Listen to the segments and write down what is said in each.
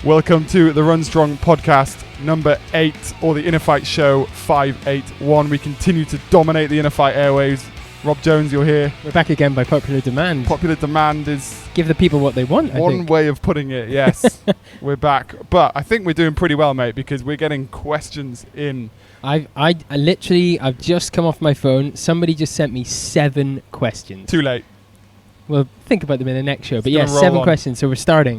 Welcome to the Run Strong podcast, number 8, or the InnerFight show 581. We continue to dominate the InnerFight airwaves. Rob Jones, you're here. We're back again by popular demand. Popular demand is... Give the people what they want, I one think. way of putting it, yes. We're back. But I think we're doing pretty well, mate, because we're getting questions in. I've just come off my phone. Somebody just sent me 7 questions. Too late. We'll think about them in the next show. But It's yeah, gonna roll 7 on. questions. So we're starting.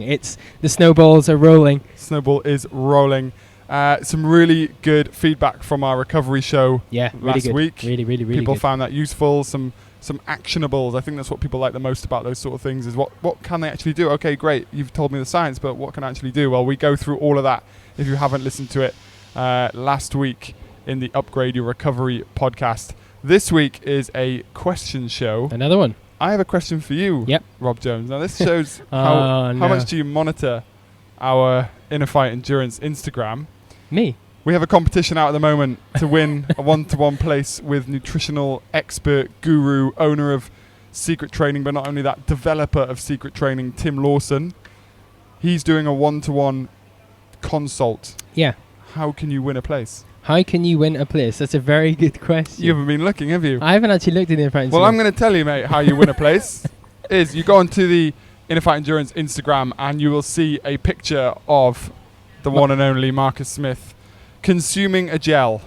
The snowballs are rolling. Snowball is rolling. Some really good feedback from our recovery show Yeah, really last good. week. Really People good. found that useful. Some actionables. I think that's what people like the most about those sort of things is what can they actually do? Okay, great. You've told me the science, but what can I actually do? Well, we go through all of that if you haven't listened to it last week in the Upgrade Your Recovery podcast. This week is a question show. Another one. I have a question for you, Yep. Rob Jones. Now, this shows how much do you monitor our InnerFight Endurance Instagram. Me. We have a competition out at the moment to win a one-to-one place with nutritional expert, guru, owner of Secret Training, but not only that, developer of Secret Training, Tim Lawson. He's doing a one-to-one consult. Yeah. How can you win a place? How can you win a place? That's a very good question. You haven't been looking, have you? I haven't actually looked at the InnerFight. Well, I'm going to tell you, mate, how you win a place. Is you go onto the InnerFight Endurance Instagram and you will see a picture of the one and only Marcus Smith consuming a gel.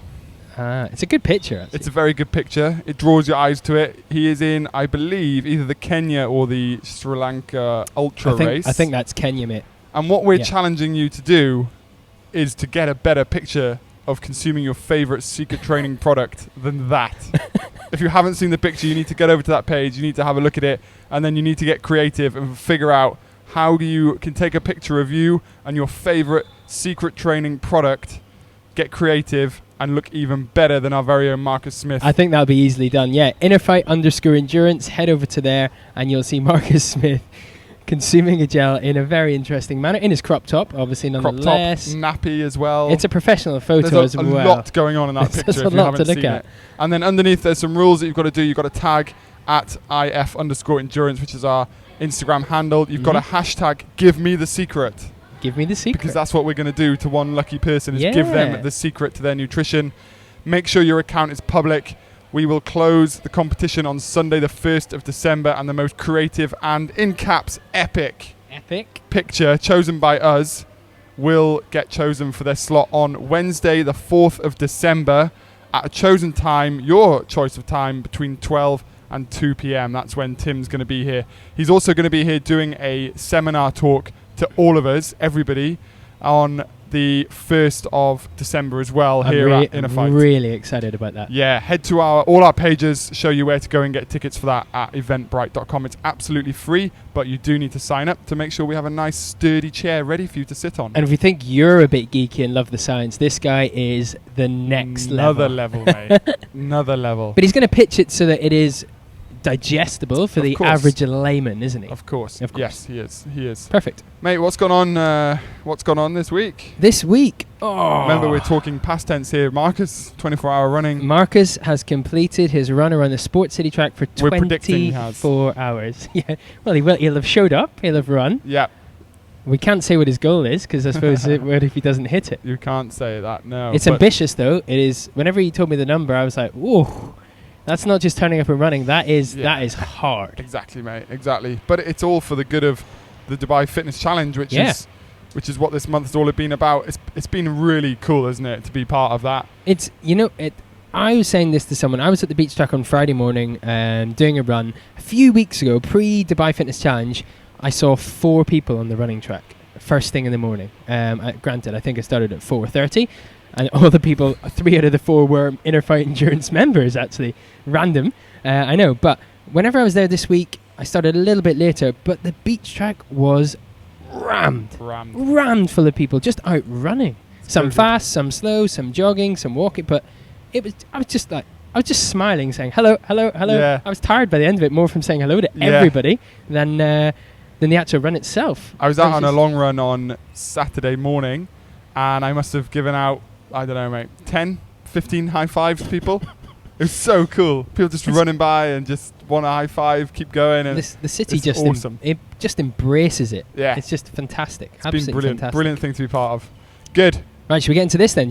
It's a good picture, actually. It's a very good picture. It draws your eyes to it. He is in, I believe, either the Kenya or the Sri Lanka Ultra race. I think that's Kenya, mate. And what we're challenging you to do is to get a better picture of consuming your favorite Secret Training product than that. If you haven't seen the picture, you need to get over to that page. You need to have a look at it, and then you need to get creative and figure out how you can take a picture of you and your favorite Secret Training product, get creative, and look even better than our very own Marcus Smith. I think that'll be easily done. Yeah, InnerFight_endurance. Head over to there, and you'll see Marcus Smith consuming a gel in a very interesting manner, in his crop top, obviously, nonetheless. Crop top, nappy as well. It's a professional photo there's as a well. lot going on in that picture. There's if a you lot haven't to look seen at. it. And then underneath, there's some rules that you've got to do. You've got to tag at IF_endurance, which is our Instagram handle. You've got to hashtag Give Me the Secret. Give me the secret. Because that's what we're going to do to one lucky person, is give them the secret to their nutrition. Make sure your account is public. We will close the competition on Sunday, the 1st of December, and the most creative and, in caps, epic picture chosen by us will get chosen for their slot on Wednesday, the 4th of December, at a chosen time, your choice of time, between 12 and 2 p.m. That's when Tim's going to be here. He's also going to be here doing a seminar talk to all of us, everybody, on the 1st of December as well, here at InnerFight. I'm really excited about that. Yeah, head to all our pages, show you where to go and get tickets for that at eventbrite.com. It's absolutely free, but you do need to sign up to make sure we have a nice sturdy chair ready for you to sit on. And if you think you're a bit geeky and love the science, this guy is the next level. Another level, mate. Another level. But he's going to pitch it so that it is digestible for the average layman, isn't he? Of course. Yes, he is. Perfect. Mate, what's gone on this week? This week, Remember, we're talking past tense here. Marcus, 24-hour running. Marcus has completed his run around the Sports City track for We're predicting he has. 24 hours. Yeah. Well, he'll have showed up. He'll have run. Yeah. We can't say what his goal is, because I suppose what if he doesn't hit it? You can't say that, no. It's ambitious, though. It is. Whenever he told me the number, I was like, whoa. That's not just turning up and running. That is hard. Exactly, mate. Exactly. But it's all for the good of the Dubai Fitness Challenge, which is what this month's all been about. It's been really cool, isn't it, to be part of that? I was saying this to someone. I was at the beach track on Friday morning doing a run. A few weeks ago, pre-Dubai Fitness Challenge, I saw 4 people on the running track first thing in the morning. Granted, I think I started at 4:30. And all the people, 3 out of the 4 were InnerFight Endurance members, actually. Random, I know. But whenever I was there this week, I started a little bit later. But the beach track was rammed full of people, just out running. Some fast, some slow, some jogging, some walking. But I was just smiling, saying, hello, hello, hello. Yeah. I was tired by the end of it, more from saying hello to everybody than the actual run itself. I was out on a long run on Saturday morning, and I must have given out, I don't know, mate, 10, 15 high fives to people. It was so cool. People just running by and just want a high five, keep going. And the city it's just awesome. It just embraces it. Yeah. It's just fantastic. It's Absolutely been brilliant. fantastic. Brilliant thing to be part of. Good. Right, should we get into this then?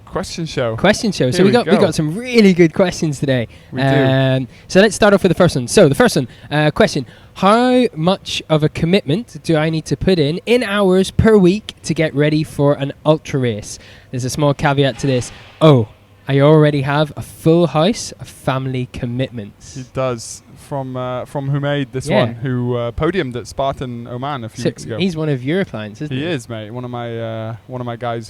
Question show. So we got some really good questions today. We do. So let's start off with the first one. So the first one, question: how much of a commitment do I need to put in hours per week to get ready for an ultra race? There's a small caveat to this. I already have a full house of family commitments. He does. From who made this one, who podiumed at Spartan Oman a few weeks ago. He's one of your clients, isn't he? He is, mate. One of my guys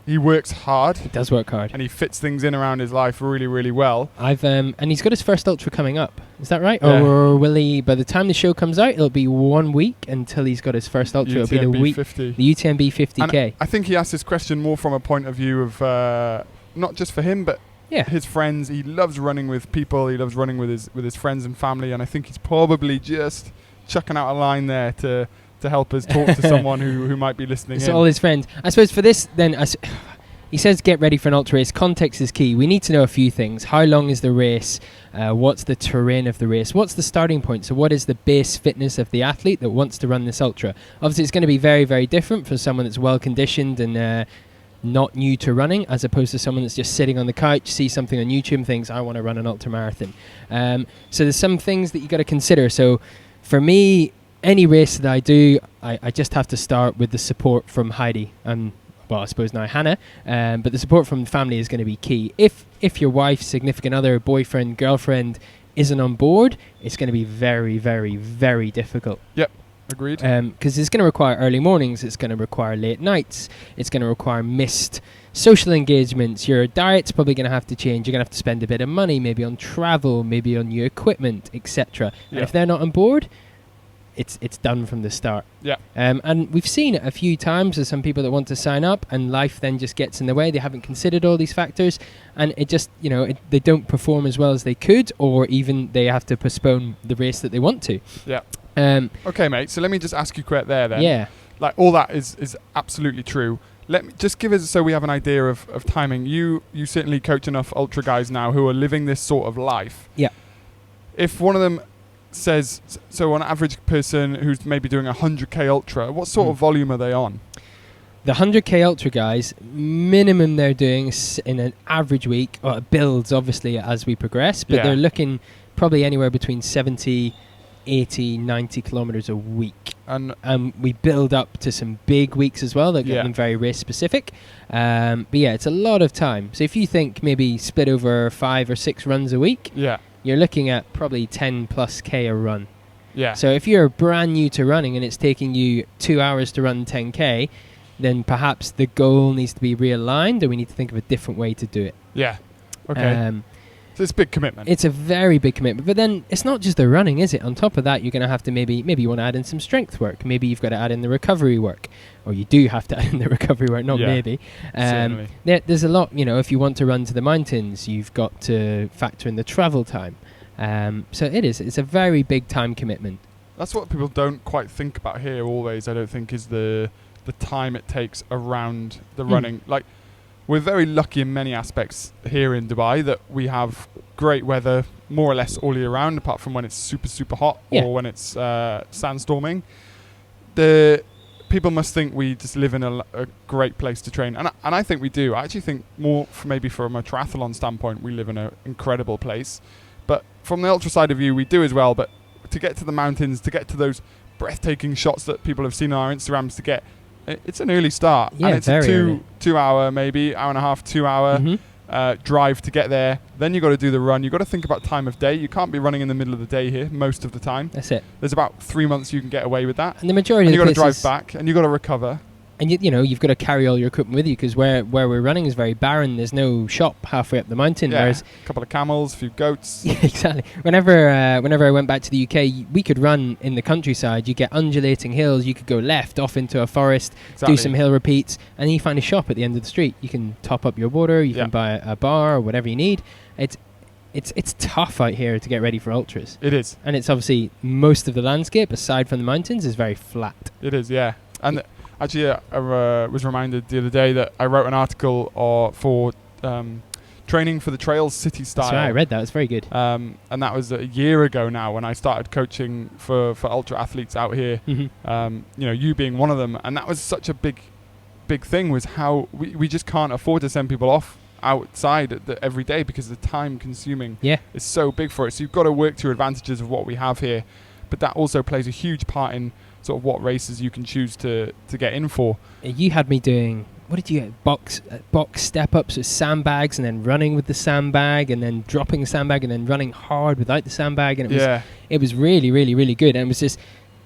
he works hard. He does work hard, and he fits things in around his life really, really well. And he's got his first ultra coming up. Is that right? Yeah. Or will he? By the time the show comes out, it'll be 1 week until he's got his first ultra. It'll be the week, 50. the UTMB 50K. And I think he asked this question more from a point of view of not just for him, but his friends. He loves running with people. He loves running with his friends and family. And I think he's probably just chucking out a line there to help us talk to someone who might be listening. So all his friends. I suppose for this, then he says get ready for an ultra race. Context is key. We need to know a few things. How long is the race? What's the terrain of the race? What's the starting point? So what is the base fitness of the athlete that wants to run this ultra? Obviously, it's going to be very, very different for someone that's well conditioned and not new to running, as opposed to someone that's just sitting on the couch, sees something on YouTube and thinks, I want to run an ultra marathon. So there's some things that you got to consider. So for me, any race that I do, I just have to start with the support from Heidi and, well, I suppose now Hannah, but the support from the family is going to be key. If your wife, significant other, boyfriend, girlfriend isn't on board, it's going to be very, very, very difficult. Yep. Agreed. Because it's going to require early mornings, it's going to require late nights, it's going to require missed social engagements. Your diet's probably going to have to change. You're going to have to spend a bit of money, maybe on travel, maybe on new equipment, etc. And if they're not on board, it's done from the start. Yeah. And we've seen it a few times. There's some people that want to sign up, and life then just gets in the way. They haven't considered all these factors, and it just they don't perform as well as they could, or even they have to postpone the race that they want to. Yeah. Okay, mate. So let me just ask you quick there then. Yeah. Like all that is absolutely true. Let me just give us, so we have an idea of timing. You certainly coach enough ultra guys now who are living this sort of life. Yeah. If one of them says, so an average person who's maybe doing 100k ultra, what sort of volume are they on? The 100k ultra guys, minimum they're doing in an average week, well, it builds obviously as we progress, but they're looking probably anywhere between 70, 80, 90 kilometers a week. And we build up to some big weeks as well that get them very race specific. But it's a lot of time. So if you think maybe split over 5 or 6 runs a week, you're looking at probably 10 plus K a run. Yeah. So if you're brand new to running and it's taking you 2 hours to run 10K, then perhaps the goal needs to be realigned, and we need to think of a different way to do it. Yeah. Okay. So it's a big commitment. It's a very big commitment. But then it's not just the running, is it? On top of that, you're going to have to maybe you want to add in some strength work. Maybe you've got to add in the recovery work. Or you do have to add in the recovery work, not maybe. There's a lot, if you want to run to the mountains, you've got to factor in the travel time. So it's a very big time commitment. That's what people don't quite think about here always, I don't think, is the time it takes around the running. Like, we're very lucky in many aspects here in Dubai that we have great weather more or less all year round, apart from when it's super, super hot or when it's sandstorming. The people must think we just live in a great place to train. And I think we do. I actually think more, maybe from a triathlon standpoint, we live in an incredible place. But from the ultra side of view, we do as well. But to get to the mountains, to get to those breathtaking shots that people have seen on our Instagrams, it's an early start. Yeah, and it's a 2 hour, maybe hour and a half, 2 hour drive to get there. Then you've got to do the run. You've got to think about time of day. You can't be running in the middle of the day here most of the time. That's it. There's about 3 months you can get away with that. And the majority of the you've got to drive back, and you've got to recover. And you've got to carry all your equipment with you, because where we're running is very barren. There's no shop halfway up the mountain. Yeah, whereas a couple of camels, a few goats. Yeah, exactly. Whenever I went back to the UK, we could run in the countryside. You get undulating hills. You could go left off into a forest, do some hill repeats, and then you find a shop at the end of the street. You can top up your water. You can buy a bar or whatever you need. It's tough out here to get ready for ultras. It is. And it's obviously most of the landscape, aside from the mountains, is very flat. It is, yeah. And actually, I was reminded the other day that I wrote an article for training for the Trails City Style. That's right, I read that. It's very good. And that was a year ago now when I started coaching for ultra athletes out here. You being one of them, and that was such a big thing, was how we just can't afford to send people off outside every day because the time consuming is so big for it. So you've got to work to your advantages of what we have here, but that also plays a huge part in sort of what races you can choose to get in for. You had me doing, what did you get? Box step ups with sandbags, and then running with the sandbag, and then dropping the sandbag, and then running hard without the sandbag, and it was really, really, really good. And it was just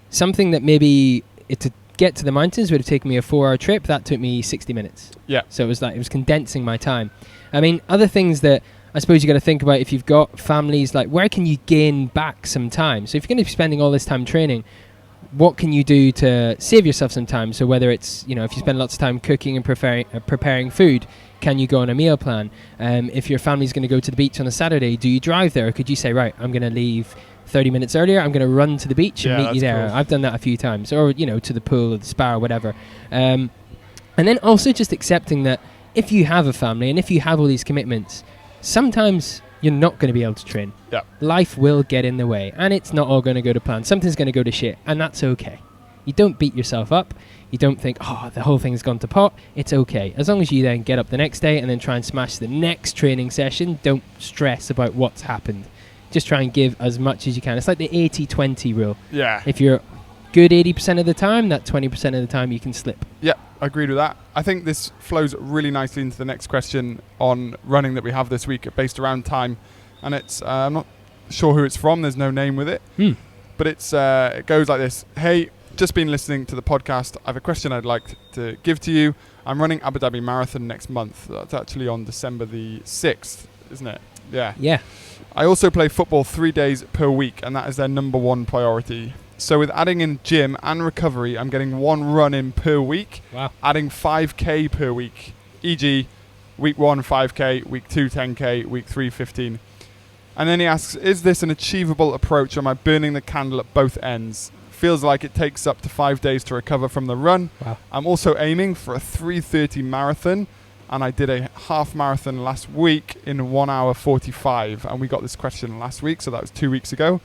something that maybe to get to the mountains would have taken me a 4-hour trip. That took me 60 minutes. Yeah. So it was condensing my time. I mean, other things that I suppose you got to think about if you've got families, like where can you gain back some time? So if you're going to be spending all this time training, what can you do to save yourself some time? So whether it's, if you spend lots of time cooking and preparing food, can you go on a meal plan? If your family's going to go to the beach on a Saturday, do you drive there? Or could you say, right, I'm going to leave 30 minutes earlier, I'm going to run to the beach and meet you there. Cool. I've done that a few times. Or, to the pool or the spa or whatever. And then also just accepting that if you have a family and if you have all these commitments, sometimes you're not going to be able to train. Yeah. Life will get in the way, and it's not all going to go to plan. Something's going to go to shit, and that's okay. You don't beat yourself up. You don't think, the whole thing's gone to pot. It's okay. As long as you then get up the next day and then try and smash the next training session, don't stress about what's happened. Just try and give as much as you can. It's like the 80-20 rule. Yeah. If you're good 80% of the time, that 20% of the time you can slip. Yeah, I agreed with that. I think this flows really nicely into the next question on running that we have this week, based around time. And it's, I'm not sure who it's from. There's no name with it. But it goes like this. Hey, just been listening to the podcast. I have a question I'd like to give to you. I'm running Abu Dhabi Marathon next month. That's actually on December the 6th, isn't it? Yeah. Yeah. I also play football 3 days per week, and that is their number one priority. So with adding in gym and recovery, I'm getting one run in per week, adding 5K per week, e.g. week 1, 5K, week 2, 10K, week 3, 15. And then he asks, is this an achievable approach, or am I burning the candle at both ends? Feels like it takes up to 5 days to recover from the run. Wow. I'm also aiming for a 3:30 marathon, and I did a half marathon last week in 1 hour 45, and we got this question last week, so that was 2 weeks ago.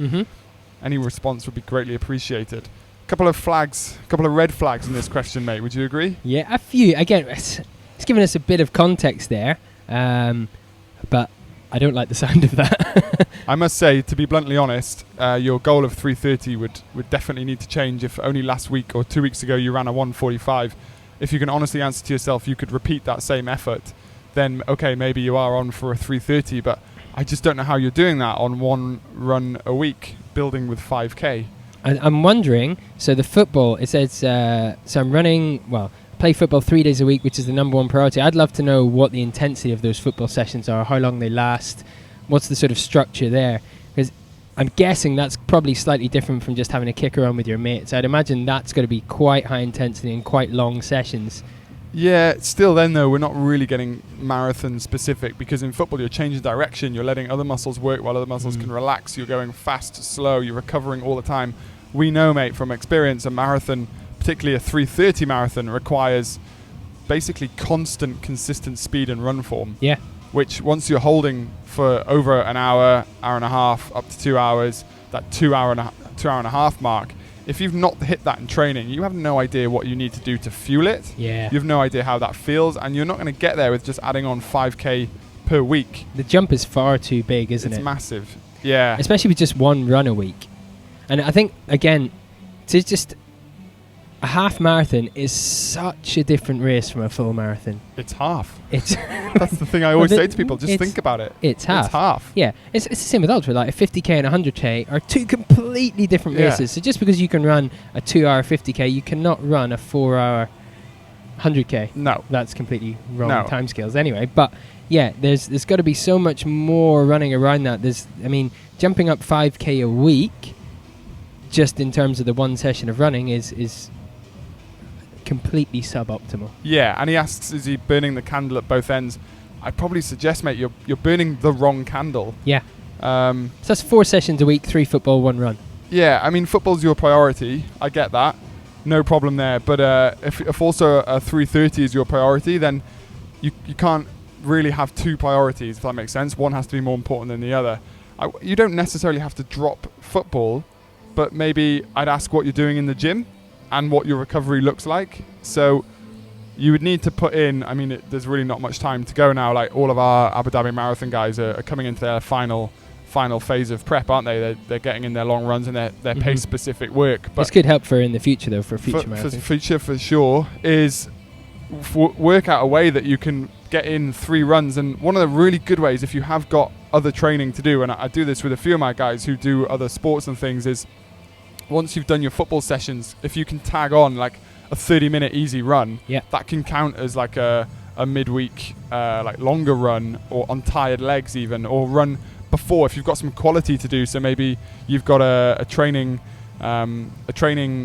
Any response would be greatly appreciated. Couple of red flags in this question, mate. Would you agree? Yeah, a few. Again, it's given us a bit of context there, but I don't like the sound of that. I must say, to be bluntly honest, your goal of 3:30 would definitely need to change. If only last week or 2 weeks ago you ran a 1:45, if you can honestly answer to yourself, you could repeat that same effort, then okay, maybe you are on for a 3:30, but I just don't know how you're doing that on one run a week, building with 5K. I'm wondering, so the football, it says, so I'm running, play football 3 days a week, which is the number one priority. I'd love to know what the intensity of those football sessions are, how long they last, what's the sort of structure there. Because I'm guessing that's probably slightly different from just having a kick around with your mates. I'd imagine that's going to be quite high intensity and quite long sessions. Yeah, still then though, we're not really getting marathon specific, because in football you're changing direction, you're letting other muscles work while other muscles can relax, you're going fast, slow, you're recovering all the time. We know, mate, from experience, a marathon, particularly a 3:30 marathon, requires basically constant, consistent speed and run form. Yeah. Which once you're holding for over an hour, hour and a half, up to 2 hours, that 2 hour and a half mark, if you've not hit that in training, you have no idea what you need to do to fuel it. Yeah. You have no idea how that feels, and you're not going to get there with just adding on 5K per week. The jump is far too big, isn't it? It's massive. Yeah. Especially with just one run a week. And I think, again, to just a half marathon is such a different race from a full marathon. It's half. That's the thing I always say to people. Just think about it. It's half. It's half. Yeah. It's the same with ultra. Like a 50K and a 100K are two completely different races. So just because you can run a 2 hour 50K, you cannot run a 4 hour 100K. No. That's completely wrong timescales anyway. But yeah, there's got to be so much more running around that. Jumping up 5K a week, just in terms of the one session of running, is completely suboptimal. Yeah, and he asks, is he burning the candle at both ends? I'd probably suggest, mate, you're burning the wrong candle. Yeah. So that's 4 sessions a week, 3 football, 1 run. Yeah, football's your priority. I get that. No problem there. But if also a 3:30 is your priority, then you can't really have two priorities, if that makes sense. One has to be more important than the other. You don't necessarily have to drop football, but maybe I'd ask what you're doing in the gym and what your recovery looks like. So you would need to put in, I mean, there's really not much time to go now. Like all of our Abu Dhabi Marathon guys are coming into their final phase of prep, aren't they? They're getting in their long runs and their pace-specific work. But this could help for in the future, though, for future marathons. For future, for sure, is work out a way that you can get in 3 runs. And one of the really good ways, if you have got other training to do, and I do this with a few of my guys who do other sports and things, is once you've done your football sessions, if you can tag on like a 30-minute easy run, that can count as like a midweek like longer run, or on tired legs even, or run before if you've got some quality to do. So maybe you've got a training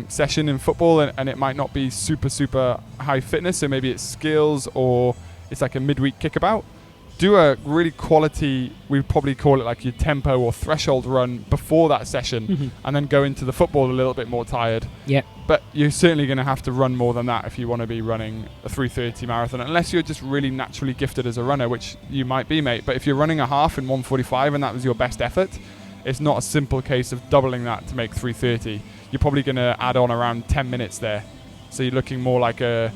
session in football, and it might not be super high fitness, so maybe it's skills, or it's like a midweek kickabout. Do a really quality, we'd probably call it like your tempo or threshold run before that session, and then go into the football a little bit more tired. But you're certainly going to have to run more than that if you want to be running a 3:30 marathon, unless you're just really naturally gifted as a runner, which you might be, mate. But if you're running a half in 1:45 and that was your best effort, it's not a simple case of doubling that to make 3:30. You're probably going to add on around 10 minutes there. So you're looking more like a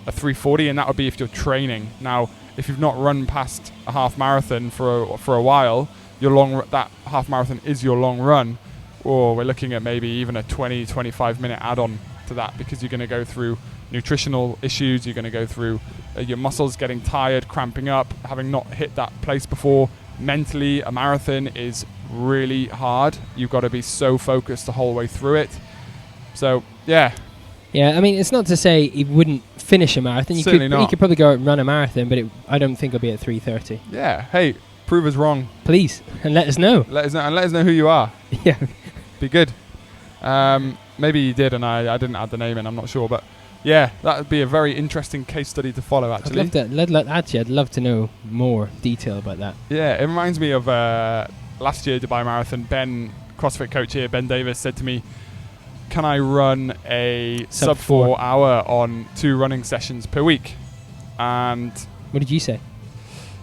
3:40, and that would be if you're training. Now, if you've not run past a half marathon for a while, that half marathon is your long run, or we're looking at maybe even a 20-25 minute add-on to that, because you're going to go through nutritional issues, you're going to go through your muscles getting tired, cramping up, having not hit that place before. Mentally, a marathon is really hard. You've got to be so focused the whole way through it. So, yeah, I mean, it's not to say he wouldn't finish a marathon. You could probably go out and run a marathon, but I don't think it'll be at 3:30. Yeah. Hey, prove us wrong, please, and let us know. Let us know who you are. Yeah, be good. Maybe you did, and I didn't add the name in. I'm not sure, but yeah, that would be a very interesting case study to follow. Actually, I'd love to know more detail about that. Yeah, it reminds me of last year Dubai Marathon. Ben, CrossFit coach here, Ben Davis, said to me, can I run a sub 4 hour on 2 running sessions per week? And what did you say?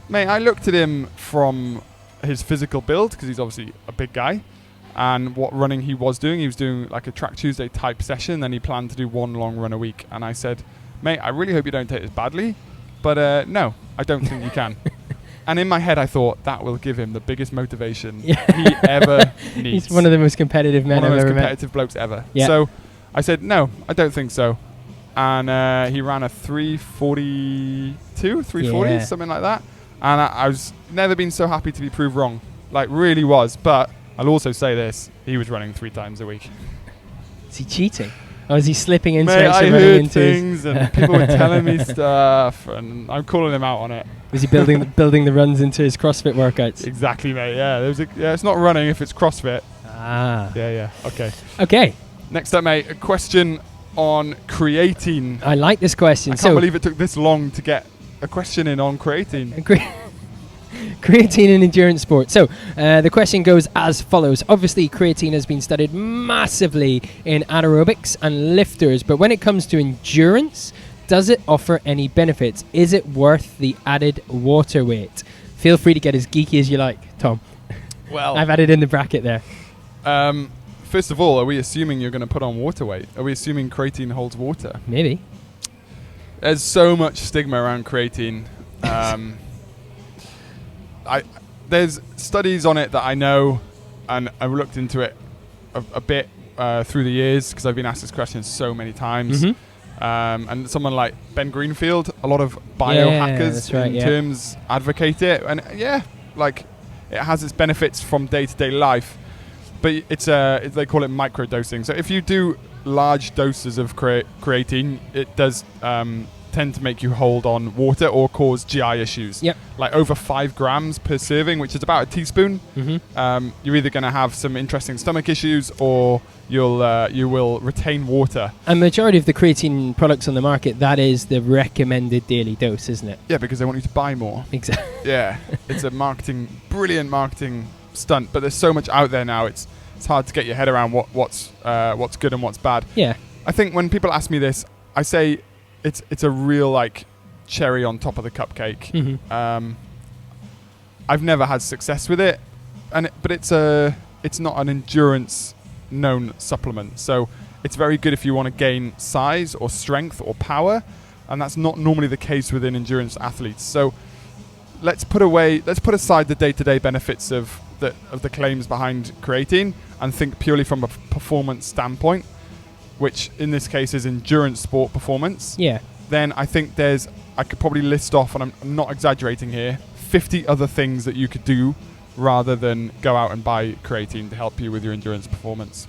Mate, I looked at him from his physical build, because he's obviously a big guy, and what running he was doing. He was doing like a Track Tuesday type session, then he planned to do 1 long run a week. And I said, mate, I really hope you don't take this badly, but no, I don't think you can. And in my head, I thought that will give him the biggest motivation he ever needs. He's one of the most competitive men I've ever met. One of the most competitive blokes ever. Yeah. So I said, no, I don't think so. And he ran a 3:40, something like that. And I was never been so happy to be proved wrong. Like, really was. But I'll also say this, he was running 3 times a week. Is he cheating? Or is he slipping into it? I heard things and people were telling me stuff, and I'm calling him out on it. Was he building the runs into his CrossFit workouts? Exactly, mate. Yeah, it's not running if it's CrossFit. Ah. Yeah. Okay. Next up, mate, a question on creatine. I like this question. I can't believe it took this long to get a question in on creatine. Creatine in endurance sport. So the question goes as follows. Obviously, creatine has been studied massively in anaerobics and lifters, but when it comes to endurance, does it offer any benefits? Is it worth the added water weight? Feel free to get as geeky as you like, Tom. Well, I've added in the bracket there. First of all, are we assuming you're going to put on water weight? Are we assuming creatine holds water? Maybe. There's so much stigma around creatine. There's studies on it that I know, and I've looked into it a bit through the years, because I've been asked this question so many times. And someone like Ben Greenfield, a lot of biohackers terms advocate it, and like it has its benefits from day-to-day life, but they call it microdosing. So if you do large doses of creatine, it does tend to make you hold on water or cause GI issues. Like over 5 grams per serving, which is about a teaspoon. You're either going to have some interesting stomach issues, or you will retain water. And majority of the creatine products on the market, that is the recommended daily dose, isn't it? Yeah, because they want you to buy more. Exactly. Yeah, it's a brilliant marketing stunt, but there's so much out there now. It's hard to get your head around what's good and what's bad. Yeah. I think when people ask me this, I say it's a real like cherry on top of the cupcake. Mm-hmm. I've never had success with it, but it's not an endurance known supplement. So it's very good if you want to gain size or strength or power, and that's not normally the case within endurance athletes. So let's put aside the day-to-day benefits of the claims behind creatine and think purely from a performance standpoint, which in this case is endurance sport performance. Yeah. Then I think I could probably list off, and I'm not exaggerating here, 50 other things that you could do rather than go out and buy creatine to help you with your endurance performance.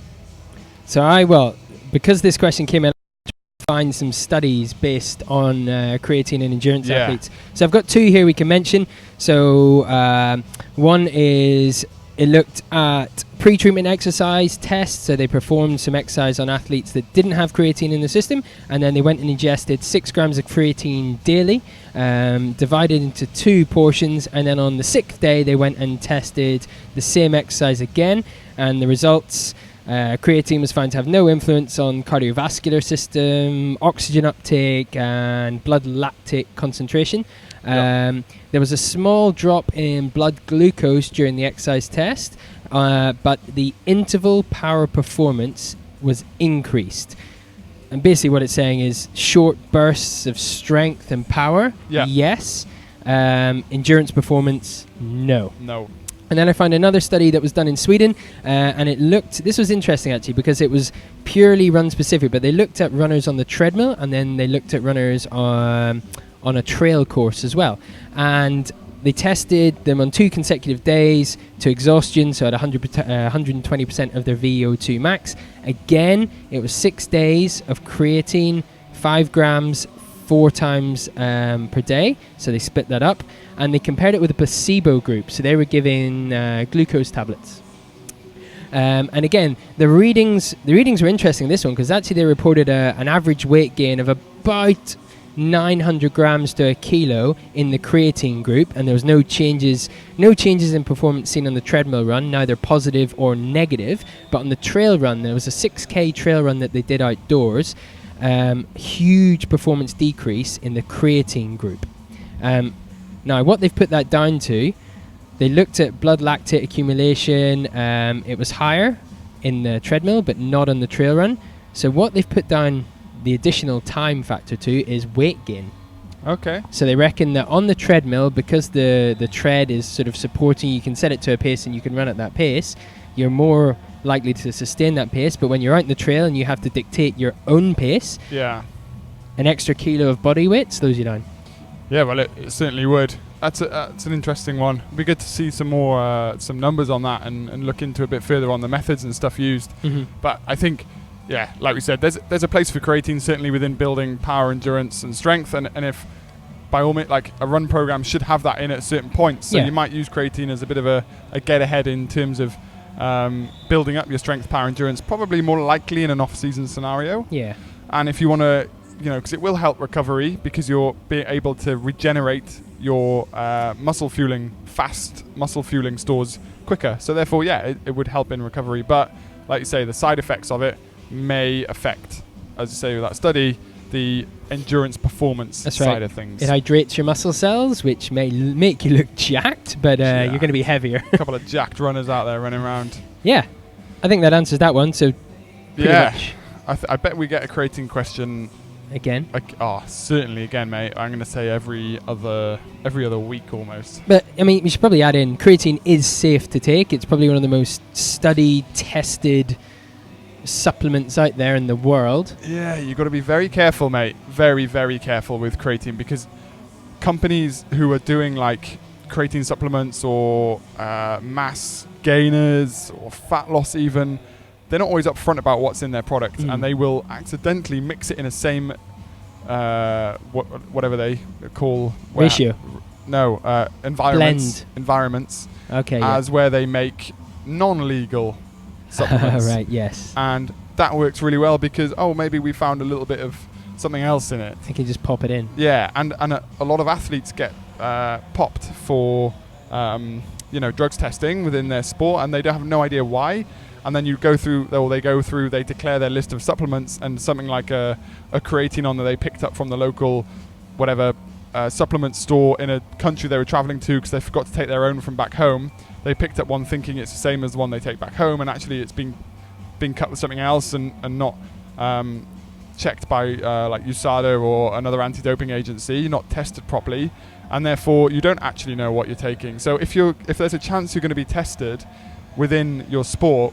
So because this question came in, I find some studies based on creatine and endurance athletes. So I've got 2 here we can mention. So one is, it looked at pre-treatment exercise tests. So they performed some exercise on athletes that didn't have creatine in the system, and then they went and ingested 6 grams of creatine daily, divided into 2 portions, and then on the 6th day they went and tested the same exercise again, and the results, creatine was found to have no influence on cardiovascular system, oxygen uptake, and blood lactate concentration. There was a small drop in blood glucose during the exercise test, but the interval power performance was increased. And basically what it's saying is short bursts of strength and power, yes. Endurance performance, no. And then I found another study that was done in Sweden, and this was interesting actually, because it was purely run specific, but they looked at runners on the treadmill, and then they looked at runners on a trail course as well. And they tested them on 2 consecutive days to exhaustion, so at 120% of their VO2 max. Again, it was 6 days of creatine, 5 grams, 4 times per day. So they split that up, and they compared it with a placebo group. So they were given glucose tablets. And again, the readings were interesting in this one, because actually they reported an average weight gain of about 900 grams to a kilo in the creatine group, and there was no changes in performance seen on the treadmill run, neither positive or negative. But on the trail run, there was a 6K trail run that they did outdoors, huge performance decrease in the creatine group. Now what they've put that down to, they looked at blood lactate accumulation. It was higher in the treadmill but not on the trail run. So what they've put down the additional time factor to is weight gain. Okay. So they reckon that on the treadmill, because the tread is sort of supporting, you can set it to a pace and you can run at that pace, you're more likely to sustain that pace. But when you're out in the trail and you have to dictate your own pace, an extra kilo of body weight slows you down. Yeah, well, it certainly would. That's an interesting one. It'd be good to see some more some numbers on that and look into a bit further on the methods and stuff used. Mm-hmm. But I think, yeah, like we said, there's a place for creatine certainly within building power, endurance, and strength. And if by all means, like a run program should have that in at certain points. So you might use creatine as a bit of a get ahead in terms of building up your strength, power, endurance. Probably more likely in an off-season scenario. Yeah. And if you want to, because it will help recovery, because you're being able to regenerate your fast muscle fueling stores quicker. So therefore, it would help in recovery. But like you say, the side effects of it may affect, as you say with that study, the endurance performance side of things. It hydrates your muscle cells, which may make you look jacked, but you're going to be heavier. A couple of jacked runners out there running around. Yeah, I think that answers that one. So pretty much. I bet we get a creatine question again. Certainly again, mate. I'm going to say every other week almost. But I mean, we should probably add in, creatine is safe to take. It's probably one of the most studied, tested supplements out there in the world. Yeah, you've got to be very careful, mate. Very, very careful with creatine, because companies who are doing like creatine supplements or mass gainers or fat loss even, they're not always upfront about what's in their product, and they will accidentally mix it in a same whatever they call ratio. Environments. Okay. As where they make non-legal supplements. Right. Yes. And that works really well because maybe we found a little bit of something else in it. You can just pop it in. Yeah, and a lot of athletes get popped for drugs testing within their sport, and they don't have no idea why. And then they declare their list of supplements, and something like a creatine on that they picked up from the local whatever supplement store in a country they were traveling to because they forgot to take their own from back home. They picked up one thinking it's the same as the one they take back home, and actually it's been cut with something else and not checked by like USADA or another anti-doping agency, not tested properly, and therefore you don't actually know what you're taking. So if there's a chance you're going to be tested within your sport,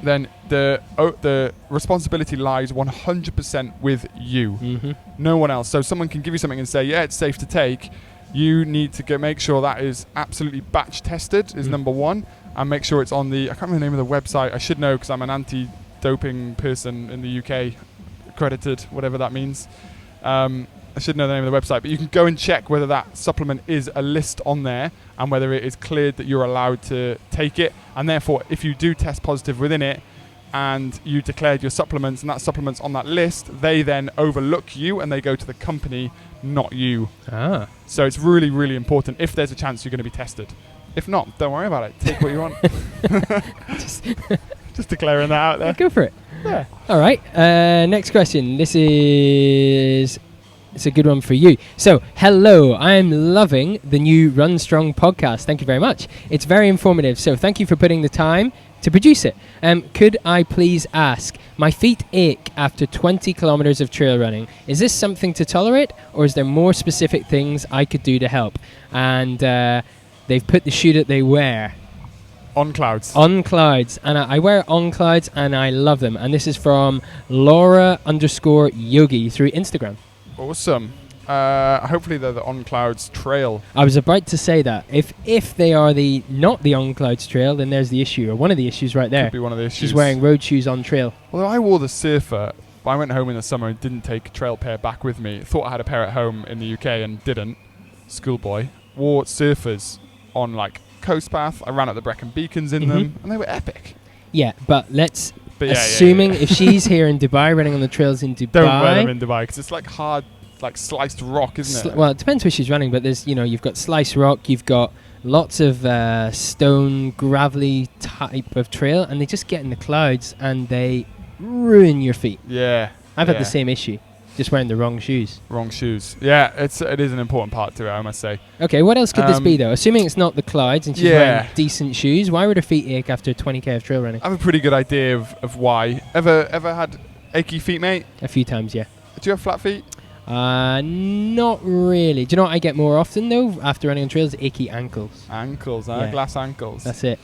then the responsibility lies 100% with you, no one else. So someone can give you something and say, yeah, it's safe to take. You need to make sure that is absolutely batch tested is number one, and make sure it's on the, I can't remember the name of the website. I should know because I'm an anti-doping person in the UK, accredited, whatever that means. I should know the name of the website, but you can go and check whether that supplement is a list on there and whether it is cleared that you're allowed to take it. And therefore, if you do test positive within it and you declared your supplements and that supplement's on that list, they then overlook you and they go to the company, not you. So it's really, really important if there's a chance you're going to be tested. If not, don't worry about it. Take what you want. Just declaring that out there. Yeah, go for it. Yeah. All right. Next question. It's a good one for you. So, hello, I'm loving the new Run Strong podcast. Thank you very much. It's very informative. So, thank you for putting the time to produce it. Could I please ask, my feet ache after 20 kilometers of trail running. Is this something to tolerate, or is there more specific things I could do to help? And they've put the shoe that they wear. On Clouds. On Clouds. And I wear On Clouds and I love them. And this is from Laura_Yogi through Instagram. Awesome. Hopefully they're the On Clouds trail. I was about to say that. If they are not the On Clouds trail, then there's the issue, or one of the issues right there. Could be one of the issues. She's wearing road shoes on trail. Although I wore the Surfer, but I went home in the summer and didn't take a trail pair back with me. Thought I had a pair at home in the UK and didn't. Schoolboy. Wore Surfers on like Coast Path. I ran up the Brecon Beacons in them and they were epic. Yeah, but assuming if she's here in Dubai, running on the trails in Dubai. Don't wear them in Dubai because it's like hard, like sliced rock, isn't it? Well, it depends where she's running, but there's, you've got sliced rock, you've got lots of stone, gravelly type of trail, and they just get in the clouds and they ruin your feet. Yeah. I've had the same issue, just wearing the wrong shoes. Wrong shoes. Yeah, it is an important part to it, I must say. Okay, what else could this be though? Assuming it's not the clouds and she's wearing decent shoes, why would her feet ache after 20k of trail running? I have a pretty good idea of why. Ever had achy feet, mate? A few times, yeah. Do you have flat feet? Not really. Do you know what I get more often though after running on trails? Achy ankles. Glass ankles. That's it.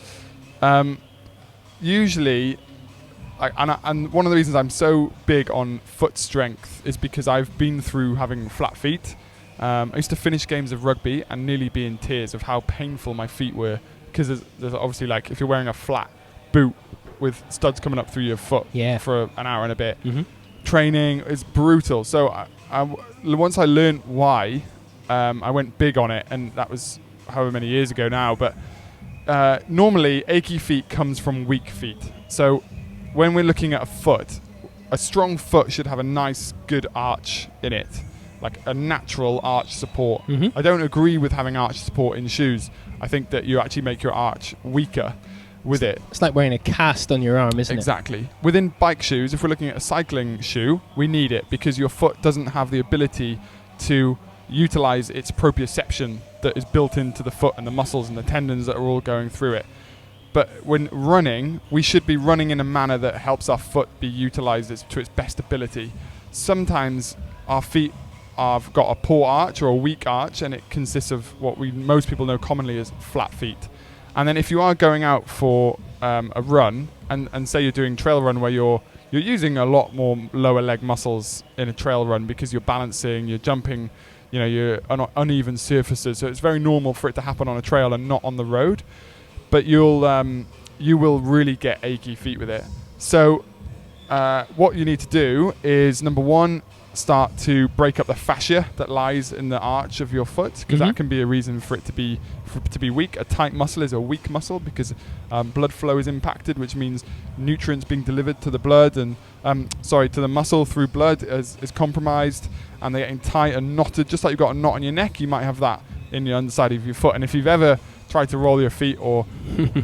Usually, and one of the reasons I'm so big on foot strength is because I've been through having flat feet. I used to finish games of rugby and nearly be in tears of how painful my feet were, because there's obviously, like, if you're wearing a flat boot with studs coming up through your foot for an hour and a bit, training is brutal. So once I learned why, I went big on it, and that was however many years ago now. But normally achy feet comes from weak feet. So when we're looking at a foot, a strong foot should have a nice, good arch in it, like a natural arch support. I don't agree with having arch support in shoes. I think that you actually make your arch weaker with it. It's like wearing a cast on your arm, isn't it? Exactly. Within bike shoes, if we're looking at a cycling shoe, we need it because your foot doesn't have the ability to utilize its proprioception that is built into the foot and the muscles and the tendons that are all going through it. But when running, we should be running in a manner that helps our foot be utilized to its best ability. Sometimes our feet have got a poor arch or a weak arch, and it consists of what most people know commonly as flat feet. And then if you are going out for a run, and say you're doing trail run where you're using a lot more lower leg muscles in a trail run because you're balancing, you're jumping, you're on uneven surfaces. So it's very normal for it to happen on a trail and not on the road. But you will really get achy feet with it. So what you need to do is, number one, start to break up the fascia that lies in the arch of your foot, because that can be a reason for it to be weak. A tight muscle is a weak muscle because blood flow is impacted, which means nutrients being delivered to the blood and to the muscle through blood is compromised, and they're getting tight and knotted. Just like you've got a knot on your neck, you might have that in the underside of your foot. And if you've ever tried to roll your feet or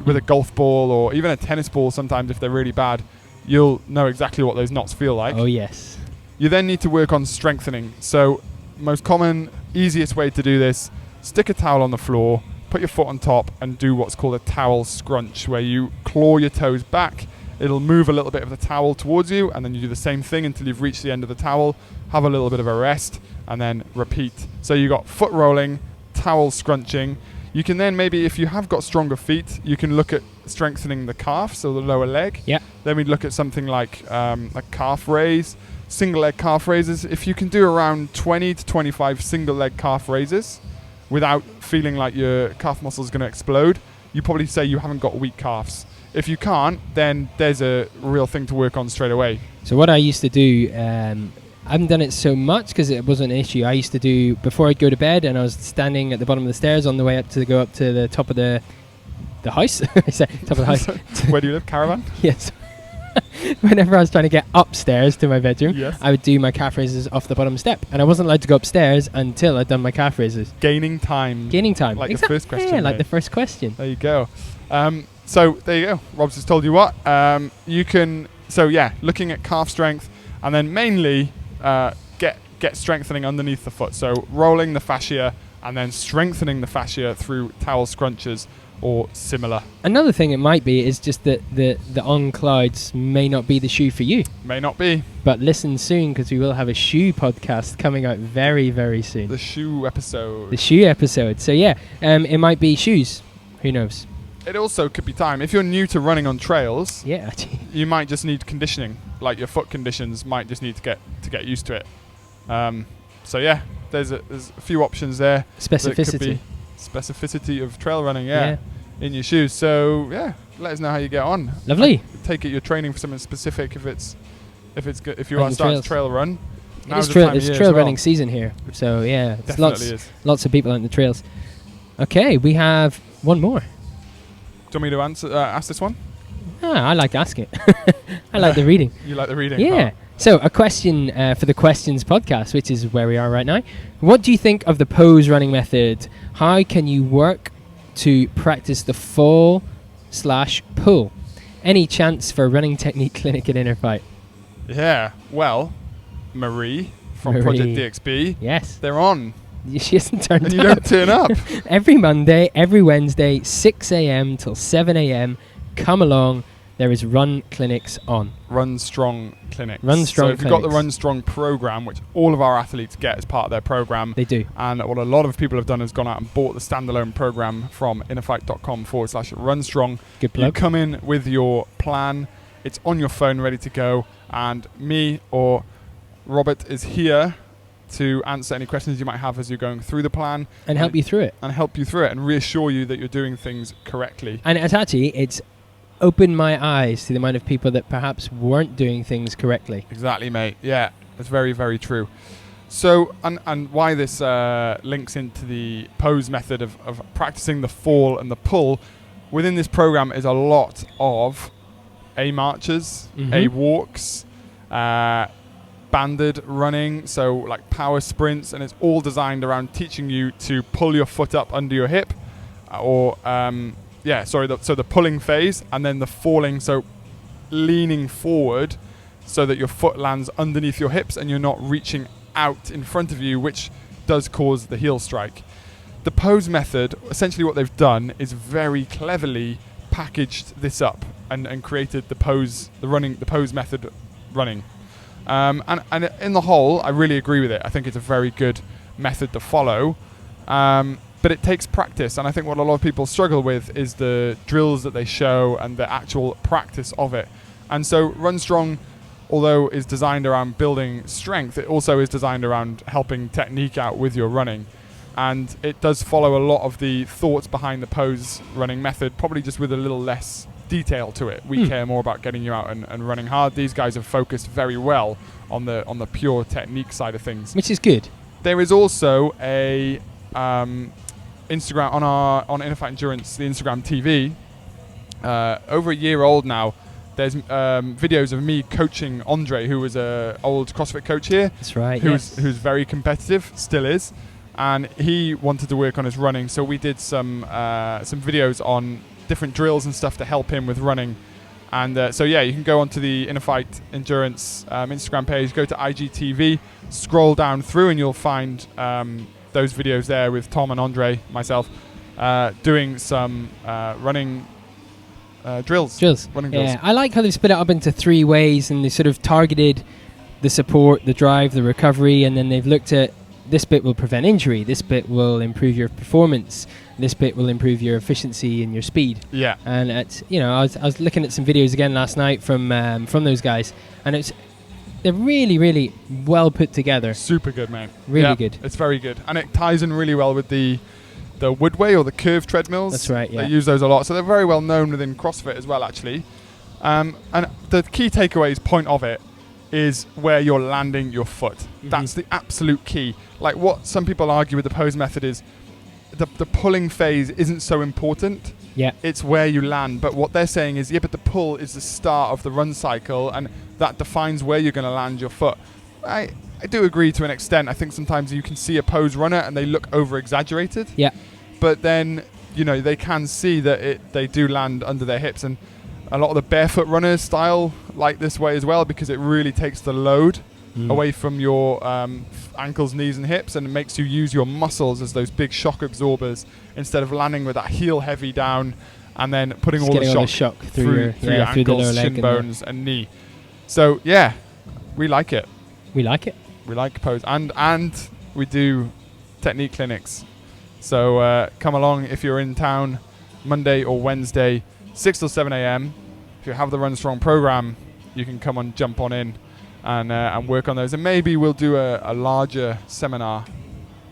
with a golf ball or even a tennis ball, sometimes if they're really bad, you'll know exactly what those knots feel like. Oh yes. You then need to work on strengthening. So most common, easiest way to do this, stick a towel on the floor, put your foot on top and do what's called a towel scrunch, where you claw your toes back. It'll move a little bit of the towel towards you, and then you do the same thing until you've reached the end of the towel, have a little bit of a rest, and then repeat. So you got foot rolling, towel scrunching. You can then maybe, if you have got stronger feet, you can look at strengthening the calf, so the lower leg. Yeah. Then we'd look at something like a calf raise, single leg calf raises. If you can do around 20 to 25 single leg calf raises without feeling like your calf muscle is going to explode, you probably say you haven't got weak calves. If you can't, then there's a real thing to work on straight away. So what I used to do, I haven't done it so much because it wasn't an issue. I used to do, before I'd go to bed and I was standing at the bottom of the stairs on the way up to go up to the top of the house. I said top of the house. Where do you live? Caravan? Yes. Whenever I was trying to get upstairs to my bedroom, yes, I would do my calf raises off the bottom step. And I wasn't allowed to go upstairs until I'd done my calf raises. Gaining time. Like the first question. Yeah, like the first question. There you go. So there you go. Rob's just told you what. You can, looking at calf strength, and then mainly get strengthening underneath the foot. So rolling the fascia and then strengthening the fascia through towel scrunches or similar. Another thing it might be is just that the On Clouds may not be the shoe for you. May not be. But listen soon, because we will have a shoe podcast coming out very, very soon. The shoe episode. So it might be shoes. Who knows? It also could be time. If you're new to running on trails, you might just need conditioning. Like your foot conditions might just need to get used to it. There's a few options there. Specificity of trail running, in your shoes. So let us know how you get on. Lovely. Take it you're training for something specific. If you want to start a trail run, it's trail running season here. So it's lots of people out in the trails. Okay, we have one more. Do you want me to ask this one? I like asking it. I like the reading. You like the reading? Yeah. Oh. So a question for the Questions podcast, which is where we are right now. What do you think of the pose running method? How can you work to practice the fall/pull? Any chance for a running technique clinic at InnerFight? Yeah. Well, Marie from Project DXB. Yes. They're on. She hasn't turned up. And you don't turn up. Every Monday, every Wednesday, 6 a.m. till 7 a.m. Come along. There is run clinics on. Run Strong clinics. So if you've got the Run Strong program, which all of our athletes get as part of their program. They do. And what a lot of people have done is gone out and bought the standalone program from innerfight.com/runstrong. Good plug. You come in with your plan. It's on your phone, ready to go. And me or Robert is here to answer any questions you might have as you're going through the plan. And help you through it. And reassure you that you're doing things correctly. And it's opened my eyes to the amount of people that perhaps weren't doing things correctly. Exactly, mate. Yeah, that's very, very true. So, and why this links into the pose method of practicing the fall and the pull, within this program is a lot of A marches, A walks, banded running, so like power sprints, and it's all designed around teaching you to pull your foot up under your hip, so the pulling phase, and then the falling, so leaning forward so that your foot lands underneath your hips and you're not reaching out in front of you, which does cause the heel strike. The pose method, essentially what they've done is very cleverly packaged this up and created the pose method running. And in the whole, I really agree with it. I think it's a very good method to follow. But it takes practice, and I think what a lot of people struggle with is the drills that they show and the actual practice of it. And so Run Strong, although is designed around building strength, it also is designed around helping technique out with your running. And it does follow a lot of the thoughts behind the pose running method, probably just with a little less detail to it. We care more about getting you out and running hard. These guys have focused very well on the pure technique side of things, which is good. There is also a Instagram on InnerFight Endurance, the Instagram TV, over a year old now. There's videos of me coaching Andre, who was a old CrossFit coach here. That's right. Who's very competitive, still is, and he wanted to work on his running. So we did some videos on different drills and stuff to help him with running. And so you can go onto the InnerFight Endurance Instagram page, go to IGTV, scroll down through, and you'll find those videos there with Tom and Andre, myself, doing some running drills. Running drills. Yeah, I like how they've split it up into 3 ways, and they sort of targeted the support, the drive, the recovery, and then they've looked at this bit will prevent injury, this bit will improve your performance, this bit will improve your efficiency and your speed. Yeah. And it's, I was looking at some videos again last night from those guys, and they're really, really well put together. Super good, mate. Really good. It's very good, and it ties in really well with the Woodway or the curved treadmills. That's right. Yeah. They use those a lot, so they're very well known within CrossFit as well, actually. And the key takeaways point of it is where you're landing your foot. Mm-hmm. That's the absolute key. Like what some people argue with the pose method is the pulling phase isn't so important. Yeah. It's where you land. But what they're saying is, but the pull is the start of the run cycle, and that defines where you're going to land your foot. I do agree to an extent. I think sometimes you can see a pose runner and they look over-exaggerated. Yeah. But then, they can see that they do land under their hips. And a lot of the barefoot runners style like this way as well, because it really takes the load away from your ankles, knees and hips, and it makes you use your muscles as those big shock absorbers instead of landing with that heel heavy down and then putting all the shock through your ankles, shin bones and knee. So we like it. We like pose, and we do technique clinics. So come along if you're in town Monday or Wednesday, 6 till 7 a.m. If you have the Run Strong program, you can come and jump on in and work on those. And maybe we'll do a larger seminar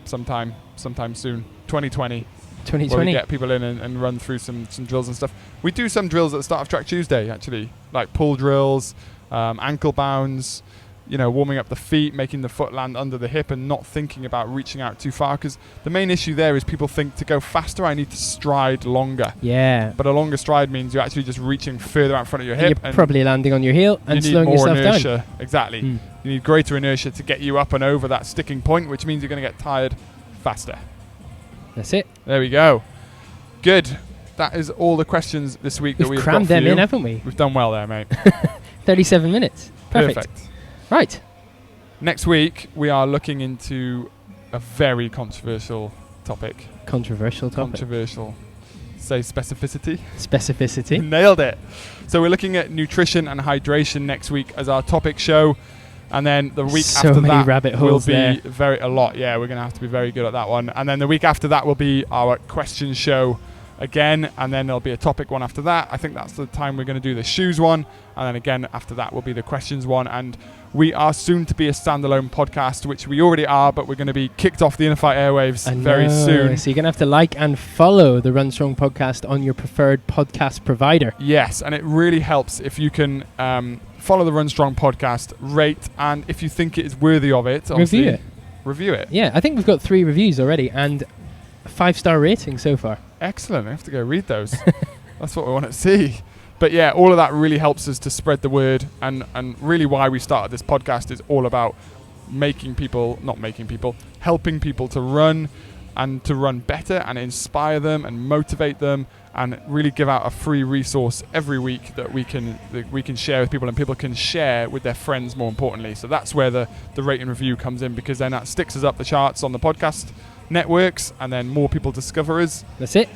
sometime soon, 2020. Where we get people in and run through some drills and stuff. We do some drills at the start of Track Tuesday, actually, like pull drills, ankle bounds, warming up the feet, making the foot land under the hip and not thinking about reaching out too far, because the main issue there is people think to go faster I need to stride longer. Yeah. But a longer stride means you're actually just reaching further out in front of your hip. You're probably landing on your heel and slowing yourself down. You need more inertia. Exactly. You need greater inertia to get you up and over that sticking point, which means you're going to get tired faster. That's it. There we go. Good. That is all the questions this week that we've crammed got for them you. in, haven't we? We've done well there, mate. 37 minutes. Perfect. Right. Next week, we are looking into a very controversial topic. Controversial. Say specificity. Nailed it. So we're looking at nutrition and hydration next week as our topic show. And then the week after that rabbit holes will be a lot. Yeah, we're going to have to be very good at that one. And then the week after that will be our question show again, and then there'll be a topic one after that. I think that's the time we're going to do the shoes one, and then again after that will be the questions one. And we are soon to be a standalone podcast, which we already are, but we're going to be kicked off the InnerFight airwaves very soon. So you're going to have to like and follow the Run Strong podcast on your preferred podcast provider. Yes, and it really helps if you can follow the Run Strong podcast, rate, and if you think it is worthy of it, review it. Yeah, I think we've got 3 reviews already and a 5-star rating so far. Excellent. I have to go read those. That's what we want to see. But yeah, all of that really helps us to spread the word, and really why we started this podcast is all about helping people to run and to run better and inspire them and motivate them, and really give out a free resource every week that we can share with people, and people can share with their friends, more importantly. So that's where the rate and review comes in, because then that sticks us up the charts on the podcast networks, and then more people discover us. That's it.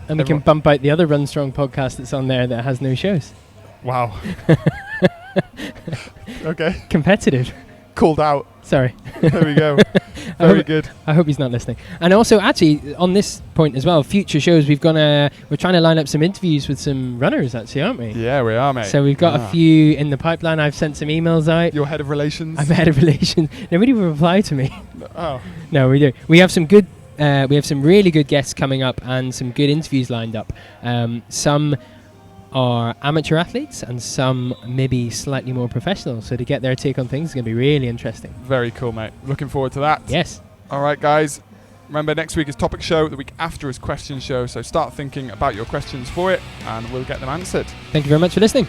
And we can bump out the other Run Strong podcast that's on there that has no shows. Wow. Okay. Competitive. Called out. Sorry. There we go. Very good. I hope he's not listening. And also, actually, on this point as well, future shows, we're trying to line up some interviews with some runners, actually, aren't we? Yeah, we are, mate. So we've got a few in the pipeline. I've sent some emails out. You're head of relations? I'm head of relations. Nobody will reply to me. Oh. No, we do. We have some good... we have some really good guests coming up and some good interviews lined up. Some are amateur athletes and some maybe slightly more professional. So to get their take on things is going to be really interesting. Very cool, mate. Looking forward to that. Yes. All right, guys. Remember, next week is topic show. The week after is question show. So start thinking about your questions for it and we'll get them answered. Thank you very much for listening.